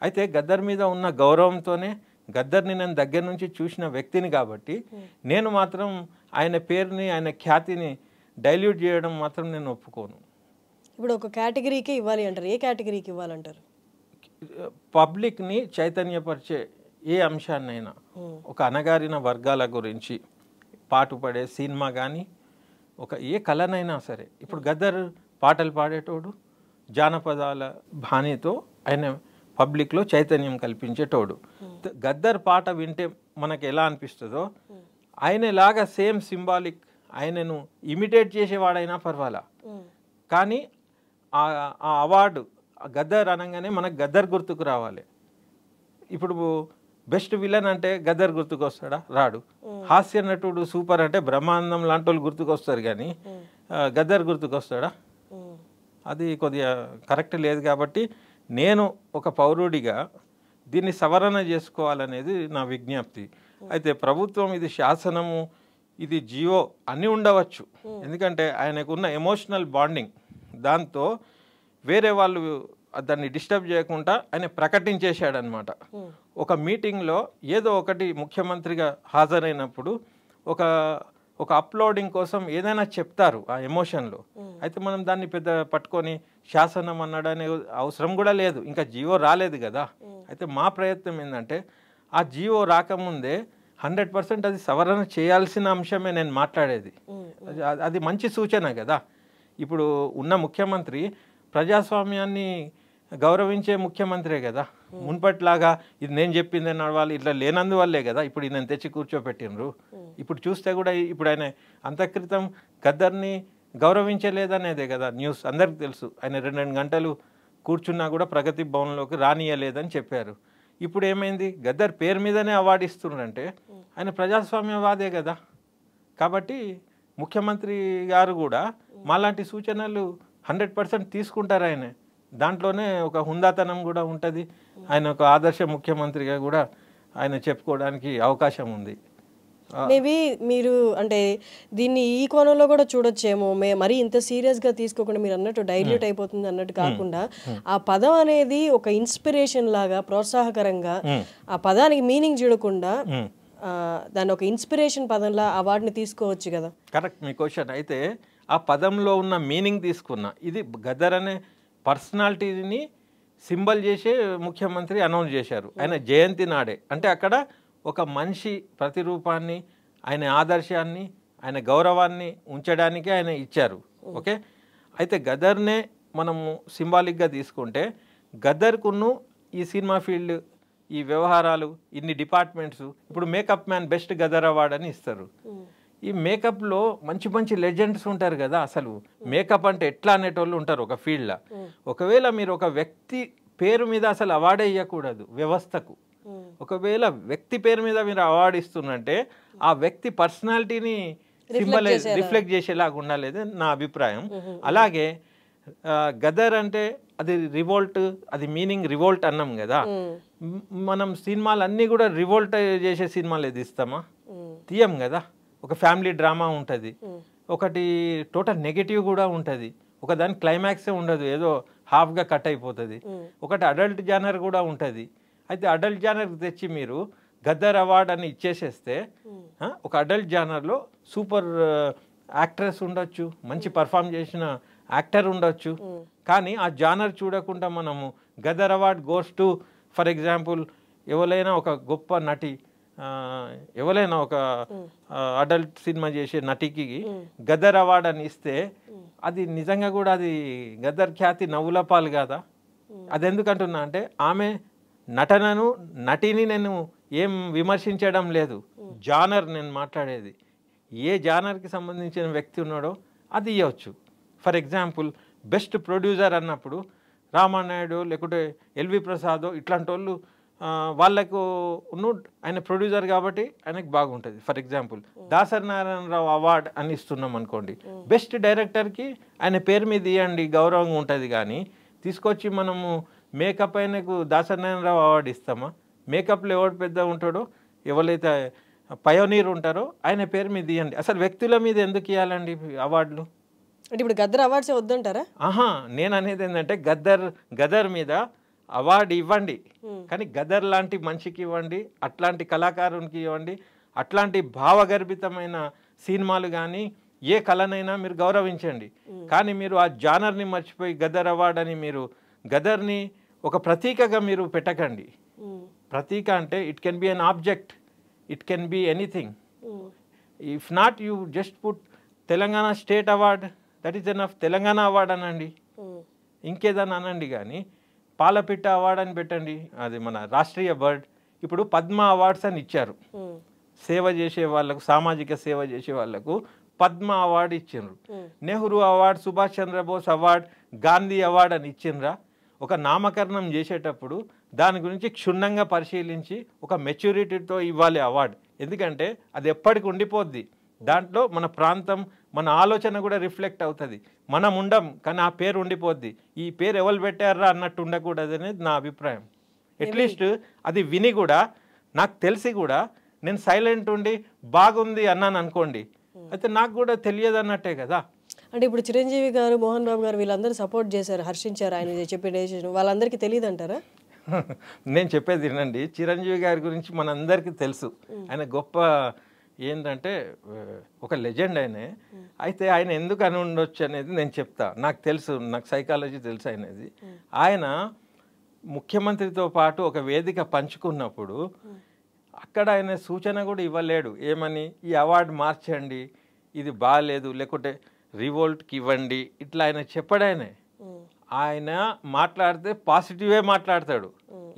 అయితే గద్దర్ మీద ఉన్న గౌరవంతోనే గద్దర్ని నేను దగ్గర నుంచి చూసిన వ్యక్తిని కాబట్టి నేను మాత్రం ఆయన పేరుని ఆయన ఖ్యాతిని డైల్యూట్ చేయడం మాత్రం నేను ఒప్పుకోను. ఇప్పుడు ఒక కేటగిరీకి ఇవ్వాలి అంటారు, ఏ కేటగిరీకి ఇవ్వాలంటారు? పబ్లిక్ని చైతన్యపరిచే ఏ అంశాన్నైనా, ఒక అణగారిన వర్గాల గురించి పాటుపడే సినిమా కానీ ఒక ఏ కళనైనా సరే. ఇప్పుడు గద్దర్ పాటలు పాడేటోడు, జానపదాల బాణితో ఆయన పబ్లిక్లో చైతన్యం కల్పించేటోడు. గద్దర్ పాట వింటే మనకు ఎలా అనిపిస్తుందో ఆయనలాగా సేమ్ సింబాలిక్ ఆయనను ఇమిటేట్ చేసేవాడైనా పర్వాలా, కానీ ఆ అవార్డు గద్దర్ అనగానే మనకు గద్దర్ గుర్తుకు రావాలి. ఇప్పుడు బెస్ట్ విలన్ అంటే గద్దర్ గుర్తుకు వస్తాడా? రాడు. హాస్య నటుడు సూపర్ అంటే బ్రహ్మానందం లాంటి వాళ్ళు గుర్తుకు వస్తారు, కానీ గద్దర్ గుర్తుకు వస్తాడా? అది కొద్దిగా కరెక్ట్ లేదు. కాబట్టి నేను ఒక పౌరుడిగా దీన్ని సవరణ చేసుకోవాలనేది నా విజ్ఞప్తి. అయితే ప్రభుత్వం ఇది శాసనము, ఇది జియో అన్నీ ఉండవచ్చు, ఎందుకంటే ఆయనకున్న ఎమోషనల్ బాండింగ్ దాంతో వేరే వాళ్ళు దాన్ని డిస్టర్బ్ చేయకుండా ఆయన ప్రకటించేశాడనమాట. ఒక మీటింగ్లో ఏదో ఒకటి ముఖ్యమంత్రిగా హాజరైనప్పుడు ఒక అప్లోడింగ్ కోసం ఏదైనా చెప్తారు ఆ ఎమోషన్లో. అయితే మనం దాన్ని పెద్ద పట్టుకొని శాసనం అన్నాడనే అవసరం కూడా లేదు, ఇంకా జియో రాలేదు కదా. అయితే మా ప్రయత్నం ఏంటంటే ఆ జియో రాకముందే 100% అది సవరణ చేయాల్సిన అంశమే నేను మాట్లాడేది. అది మంచి సూచన కదా. ఇప్పుడు ఉన్న ముఖ్యమంత్రి ప్రజాస్వామ్యాన్ని గౌరవించే ముఖ్యమంత్రే కదా. మున్పట్లాగా ఇది నేను చెప్పిందే నడవాలి ఇట్లా లేనందువల్లే కదా ఇప్పుడు నేను తెచ్చి కూర్చోపెట్టినరు. ఇప్పుడు చూస్తే కూడా ఇప్పుడు ఆయన అంతక్రితం గద్దర్ని గౌరవించలేదనేదే కదా న్యూస్ అందరికి తెలుసు. ఆయన 2 గంటలు కూర్చున్నా కూడా ప్రగతి భవన్లోకి రానియలేదని చెప్పారు. ఇప్పుడు ఏమైంది? గద్దర్ పేరు మీదనే అవార్డు ఇస్తున్నారంటే ఆయన ప్రజాస్వామ్యవాదే కదా. కాబట్టి ముఖ్యమంత్రి గారు కూడా మాలాంటి సూచనలు 100% తీసుకుంటారు. ఆయన దాంట్లోనే ఒక హుందాతనం కూడా ఉంటుంది. ఆయన ఒక ఆదర్శ ముఖ్యమంత్రిగా కూడా ఆయన చెప్పుకోవడానికి అవకాశం ఉంది. మేబీ మీరు అంటే దీన్ని ఈ కోణంలో కూడా చూడొచ్చేమో, మరీ ఇంత సీరియస్గా తీసుకోకుండా మీరు అన్నట్టు డైల్యూట్ అయిపోతుంది అన్నట్టు కాకుండా ఆ పదం అనేది ఒక ఇన్స్పిరేషన్ లాగా ప్రోత్సాహకరంగా ఆ పదానికి మీనింగ్ చూడకుండా దాన్ని ఒక ఇన్స్పిరేషన్ పదంలా అవార్డుని తీసుకోవచ్చు కదా. కరెక్ట్ మీ క్వశ్చన్. అయితే ఆ పదంలో ఉన్న మీనింగ్ తీసుకున్నా, ఇది గద్దర్ అనే పర్సనాలిటీని సింబల్ చేసే ముఖ్యమంత్రి అనౌన్స్ చేశారు ఆయన జయంతి నాడే. అంటే అక్కడ ఒక మనిషి ప్రతిరూపాన్ని, ఆయన ఆదర్శాన్ని, ఆయన గౌరవాన్ని ఉంచడానికి ఆయన ఇచ్చారు. ఓకే. అయితే గద్దర్నే మనము సింబాలిక్గా తీసుకుంటే గద్దర్కును ఈ సినిమా ఫీల్డ్, ఈ వ్యవహారాలు, ఇన్ని డిపార్ట్మెంట్స్, ఇప్పుడు makeup man best Gaddar award అని ఇస్తారు. ఈ మేకప్లో మంచి మంచి లెజెండ్స్ ఉంటారు కదా. అసలు మేకప్ అంటే ఎట్లా అనేటోళ్ళు ఉంటారు ఒక ఫీల్డ్లో. ఒకవేళ మీరు ఒక వ్యక్తి పేరు మీద అసలు అవార్డే ఇవ్వకూడదు వ్యవస్థకు. ఒకవేళ వ్యక్తి పేరు మీద మీరు అవార్డు ఇస్తున్నంటే ఆ వ్యక్తి పర్సనాలిటీని రిఫ్లెక్ట్ చేసేలాగా ఉండాలి నా అభిప్రాయం. అలాగే గద్దర్ అంటే అది రివోల్ట్, అది మీనింగ్ రివోల్ట్ అన్నాం కదా. మనం సినిమాలు అన్నీ కూడా రివోల్ట్ చేసే సినిమాలు ఏది ఇస్తామా? తీయం కదా. ఒక ఫ్యామిలీ డ్రామా ఉంటుంది, ఒకటి టోటల్ నెగటివ్ కూడా ఉంటుంది, ఒక దాని క్లైమాక్సే ఉండదు, ఏదో హాఫ్గా కట్ అయిపోతుంది, ఒకటి అడల్ట్ జానర్ కూడా ఉంటుంది. అయితే అడల్ట్ జానర్ తెచ్చి మీరు గద్దర్ అవార్డ్ అని ఇచ్చేసేస్తే ఒక అడల్ట్ జానర్లో సూపర్ యాక్ట్రెస్ ఉండొచ్చు, మంచి పర్ఫామ్ చేసిన యాక్టర్ ఉండొచ్చు, కానీ ఆ జానర్ చూడకుండా మనము Gaddar award goes to for example ఎవరైనా ఒక గొప్ప నటి, ఎవరైనా ఒక అడల్ట్ సినిమా చేసే నటికి గద్దర్ అవార్డ్ అని ఇస్తే అది నిజంగా కూడా అది గద్దర్ ఖ్యాతి నవ్వుల పాలు కాదా? అది ఎందుకంటున్నా అంటే ఆమె నటనను, నటిని నేను ఏం విమర్శించడం లేదు, జానర్ నేను మాట్లాడేది. ఏ జానర్కి సంబంధించిన వ్యక్తి ఉన్నాడో అది ఇవ్వచ్చు. ఫర్ ఎగ్జాంపుల్ బెస్ట్ ప్రొడ్యూసర్ అన్నప్పుడు రామానాయుడు లేకుంటే ఎల్వి ప్రసాద్ ఇట్లాంటి వాళ్ళు వాళ్ళకు ఆయన ప్రొడ్యూసర్ కాబట్టి ఆయనకు బాగుంటుంది. For example Dasari Narayana Rao award అని ఇస్తున్నాం అనుకోండి, బెస్ట్ డైరెక్టర్కి ఆయన పేరు మీద ఇవ్వండి, గౌరవంగా ఉంటుంది. కానీ తీసుకొచ్చి మనము మేకప్ ఆయనకు దాసరి నారాయణరావు అవార్డు ఇస్తామా? మేకప్లో ఎవరు పెద్ద ఉంటాడో, ఎవరైతే పయోనీర్ ఉంటారో ఆయన పేరు మీద ఇవ్వండి. అసలు వ్యక్తుల మీద ఎందుకు ఇవ్వాలండి అవార్డులు? అంటే ఇప్పుడు గద్దర్ అవార్డ్స్ వద్దంటారా? నేను అనేది ఏంటంటే గద్దర్ మీద అవార్డు ఇవ్వండి, కానీ గదర్ లాంటి మనిషికి ఇవ్వండి, అట్లాంటి కళాకారునికి ఇవ్వండి, అట్లాంటి భావగర్భితమైన సినిమాలు కానీ ఏ కళనైనా మీరు గౌరవించండి. కానీ మీరు ఆ జానర్ని మర్చిపోయి గదర్ అవార్డ్ అని మీరు గదర్ని ఒక ప్రతీకగా మీరు పెట్టకండి. ప్రతీక అంటే it can be an object, it can be anything. If not you just put Telangana state award, that is enough. Telangana award అనండి, ఇంకేదన్నా అనండి, కానీ పాలపిట్ట అవార్డ్ అని పెట్టండి, అది మన రాష్ట్రీయ బర్డ్. ఇప్పుడు పద్మ అవార్డ్స్ అని ఇచ్చారు, సేవ చేసే వాళ్ళకు, సామాజిక సేవ చేసే వాళ్ళకు పద్మ అవార్డు ఇచ్చిండ్రు. Nehru award, Subhash Chandrabose award, Gandhi award అని ఇచ్చిండ్రా? ఒక నామకరణం చేసేటప్పుడు దాని గురించి క్షుణ్ణంగా పరిశీలించి ఒక మెచ్యూరిటీతో ఇవ్వాలి అవార్డు. ఎందుకంటే అది ఎప్పటికి ఉండిపోద్ది, దాంట్లో మన ప్రాంతం, మన ఆలోచన కూడా రిఫ్లెక్ట్ అవుతుంది. మనం ఉండం కానీ ఆ పేరు ఉండిపోద్ది. ఈ పేరు ఎవరు పెట్టారా అన్నట్టు ఉండకూడదు అనేది నా అభిప్రాయం. అట్లీస్ట్ అది విని కూడా, నాకు తెలిసి కూడా నేను సైలెంట్ ఉండి బాగుంది అన్నాను అనుకోండి, అయితే నాకు కూడా తెలియదు అన్నట్టే కదా. అంటే ఇప్పుడు చిరంజీవి గారు, మోహన్ బాబు గారు వీళ్ళందరూ సపోర్ట్ చేశారు, హర్షించారు ఆయన చెప్పే డెసిషన్, వాళ్ళందరికీ తెలియదు అంటారా? నేను చెప్పేది వినండి, చిరంజీవి గారి గురించి మనందరికీ తెలుసు. ఆయన గొప్ప ఏంటంటే ఒక లెజెండ్ ఆయనే. అయితే ఆయన ఎందుకు అని ఉండొచ్చు అనేది నేను చెప్తా. నాకు తెలుసు, నాకు సైకాలజీ తెలుసు ఆయనది. ఆయన ముఖ్యమంత్రితో పాటు ఒక వేదిక పంచుకున్నప్పుడు అక్కడ ఆయన సూచన కూడా ఇవ్వలేడు, ఏమని ఈ అవార్డు మార్చండి, ఇది బాగాలేదు, లేకుంటే రివోల్ట్కి ఇవ్వండి, ఇట్లా ఆయన చెప్పడాయనే. ఆయన మాట్లాడితే పాజిటివే మాట్లాడతాడు,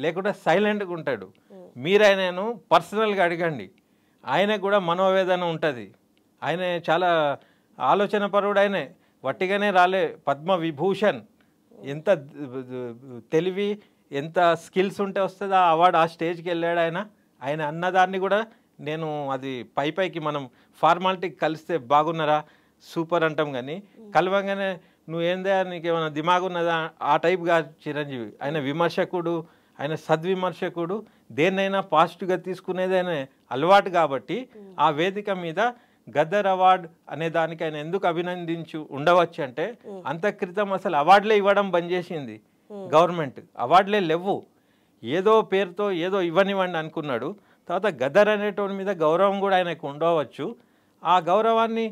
లేకుంటే సైలెంట్గా ఉంటాడు. మీరు ఆయనను పర్సనల్గా అడగండి, ఆయనకు కూడా మనోవేదన ఉంటుంది. ఆయన చాలా ఆలోచన పరుడు, ఆయనే వట్టిగానే రాలే పద్మ విభూషణ్. ఎంత తెలివి, ఎంత స్కిల్స్ ఉంటే వస్తుంది ఆ అవార్డు. ఆ స్టేజ్కి వెళ్ళాడు ఆయన. ఆయన అన్నదాన్ని కూడా నేను అది పైకి మనం ఫార్మాలిటీకి కలిస్తే బాగున్నారా సూపర్ అంటాం, కానీ కలవంగానే నువ్వేందా నీకేమైనా దిమాగ్ ఉన్నదా ఆ టైప్గా చిరంజీవి. ఆయన విమర్శకుడు, ఆయన సద్విమర్శకుడు, దేన్నైనా పాజిటివ్గా తీసుకునేది ఆయన అలవాటు. కాబట్టి ఆ వేదిక మీద గద్దర్ అవార్డ్ అనే దానికి ఆయన ఎందుకు అభినందించు ఉండవచ్చు అంటే, అంత క్రితం అసలు అవార్డులే ఇవ్వడం బంద్ చేసింది గవర్నమెంట్. అవార్డులే లేవు, ఏదో పేరుతో ఏదో ఇవ్వనివ్వండి అనుకున్నాడు. తర్వాత గద్దర్ అనేటోడి మీద గౌరవం కూడా ఆయనకు ఉండవచ్చు. ఆ గౌరవాన్ని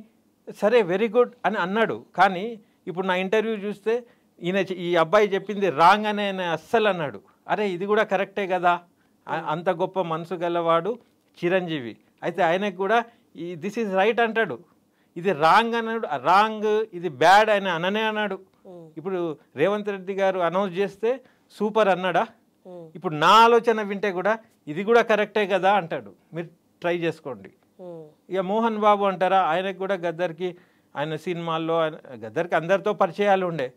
సరే వెరీ గుడ్ అని అన్నాడు. కానీ ఇప్పుడు నా ఇంటర్వ్యూ చూస్తే ఈ అబ్బాయి చెప్పింది రాంగ్ అని ఆయన అస్సలు అన్నాడు. అరే ఇది కూడా కరెక్టే కదా, అంత గొప్ప మనసు గలవాడు చిరంజీవి. అయితే ఆయనకు కూడా దిస్ ఈజ్ రైట్ అంటాడు, ఇది రాంగ్ అన్నాడు, రాంగ్ ఇది బ్యాడ్ అని అననే అన్నాడు. ఇప్పుడు రేవంత్ రెడ్డి గారు అనౌన్స్ చేస్తే సూపర్ అన్నాడా? ఇప్పుడు నా ఆలోచన వింటే కూడా ఇది కూడా కరెక్టే కదా అంటాడు. మీరు ట్రై చేసుకోండి. ఇక మోహన్ బాబు అంటారా, ఆయనకు కూడా గద్దర్కి, ఆయన సినిమాల్లో గద్దర్కి అందరితో పరిచయాలు ఉండే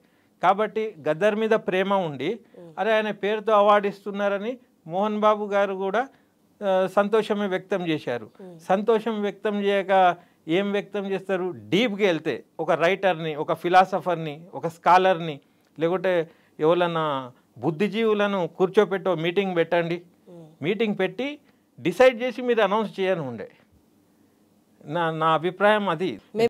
కాబట్టి గద్దర్ మీద ప్రేమ ఉండి, అరే ఆయన పేరుతో అవార్డు ఇస్తున్నారని మోహన్ బాబు గారు కూడా సంతోషమే వ్యక్తం చేశారు. సంతోషం వ్యక్తం చేయక ఏం వ్యక్తం చేస్తారు? డీప్గా వెళ్తే ఒక రైటర్ని, ఒక ఫిలాసఫర్ని, ఒక స్కాలర్ని, లేకుంటే ఎవరన్నా బుద్ధిజీవులను కూర్చోపెట్టో మీటింగ్ పెట్టండి. మీటింగ్ పెట్టి డిసైడ్ చేసి మీరు అనౌన్స్ చేయను ఉండే. నా అభిప్రాయం అది.